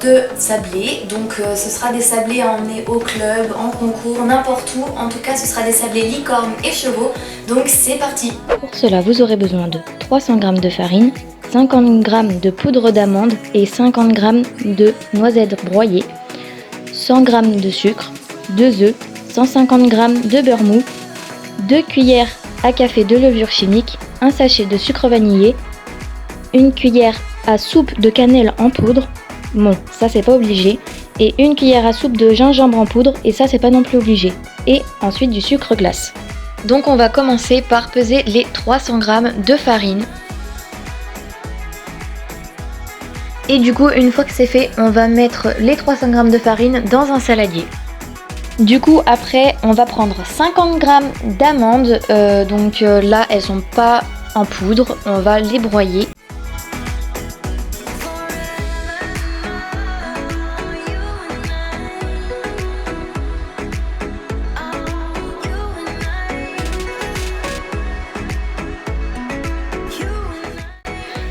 que sablés. Donc ce sera des sablés à emmener au club, en concours, n'importe où. En tout cas ce sera des sablés licornes et chevaux. Donc c'est parti. Pour cela vous aurez besoin de 300 g de farine, 50 g de poudre d'amande et 50 g de noisettes broyées, 100 g de sucre, 2 œufs, 150 g de beurre mou, 2 cuillères à café de levure chimique, un sachet de sucre vanillé, une cuillère à soupe de cannelle en poudre, bon ça c'est pas obligé, et une cuillère à soupe de gingembre en poudre, et ça c'est pas non plus obligé, et ensuite du sucre glace. Donc on va commencer par peser les 300 g de farine. Et du coup une fois que c'est fait, on va mettre les 300 g de farine dans un saladier. Du coup après on va prendre 50 g d'amandes, donc là elles sont pas en poudre, on va les broyer.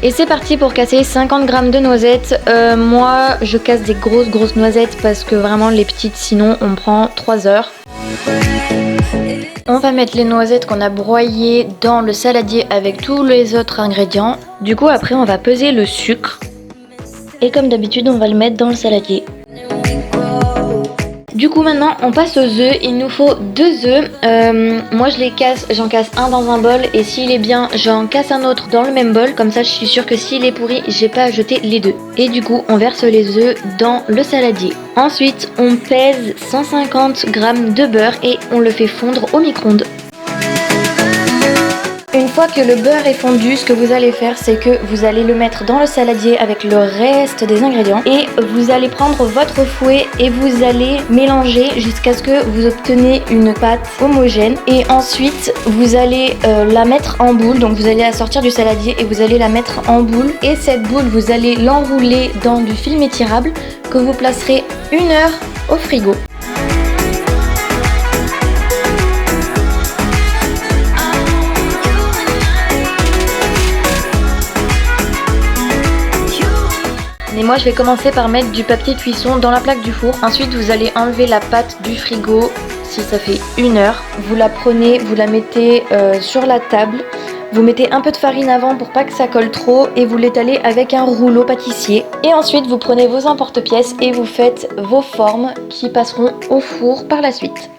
Et c'est parti pour casser 50 g de noisettes. Moi je casse des grosses noisettes parce que vraiment les petites sinon on prend 3 heures. On va mettre les noisettes qu'on a broyées dans le saladier avec tous les autres ingrédients. Du coup après on va peser le sucre. Et comme d'habitude on va le mettre dans le saladier. Du coup maintenant on passe aux œufs, il nous faut 2 œufs, moi j'en casse un dans un bol et s'il est bien j'en casse un autre dans le même bol, comme ça je suis sûre que s'il est pourri j'ai pas à jeter les deux. Et du coup on verse les œufs dans le saladier. Ensuite on pèse 150 g de beurre et on le fait fondre au micro-ondes. Une fois que le beurre est fondu, ce que vous allez faire c'est que vous allez le mettre dans le saladier avec le reste des ingrédients et vous allez prendre votre fouet et vous allez mélanger jusqu'à ce que vous obtenez une pâte homogène, et ensuite vous allez la mettre en boule. Donc vous allez la sortir du saladier et vous allez la mettre en boule, et cette boule vous allez l'enrouler dans du film étirable que vous placerez 1 heure au frigo. Et moi je vais commencer par mettre du papier cuisson dans la plaque du four. Ensuite vous allez enlever la pâte du frigo si ça fait 1 heure. Vous la prenez, vous la mettez sur la table. Vous mettez un peu de farine avant pour pas que ça colle trop et vous l'étalez avec un rouleau pâtissier. Et ensuite vous prenez vos emporte-pièces et vous faites vos formes qui passeront au four par la suite.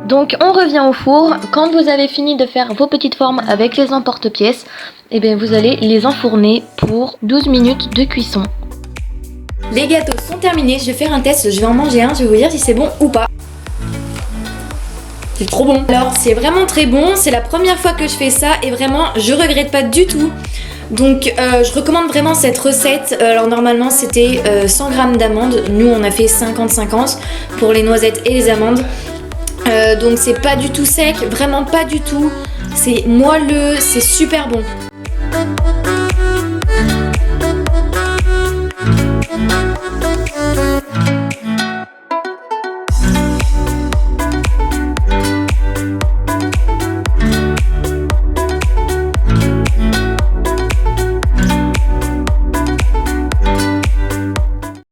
Donc on revient au four. Quand vous avez fini de faire vos petites formes avec les emporte-pièces, et bien vous allez les enfourner pour 12 minutes de cuisson. Les gâteaux sont terminés, je vais faire un test, je vais en manger un, je vais vous dire si c'est bon ou pas. C'est trop bon. Alors c'est vraiment très bon, c'est la première fois que je fais ça et vraiment je regrette pas du tout. Donc je recommande vraiment cette recette. Alors normalement c'était 100 g d'amandes, nous on a fait 50-50 pour les noisettes et les amandes. Donc c'est pas du tout sec, vraiment pas du tout. C'est moelleux, c'est super bon.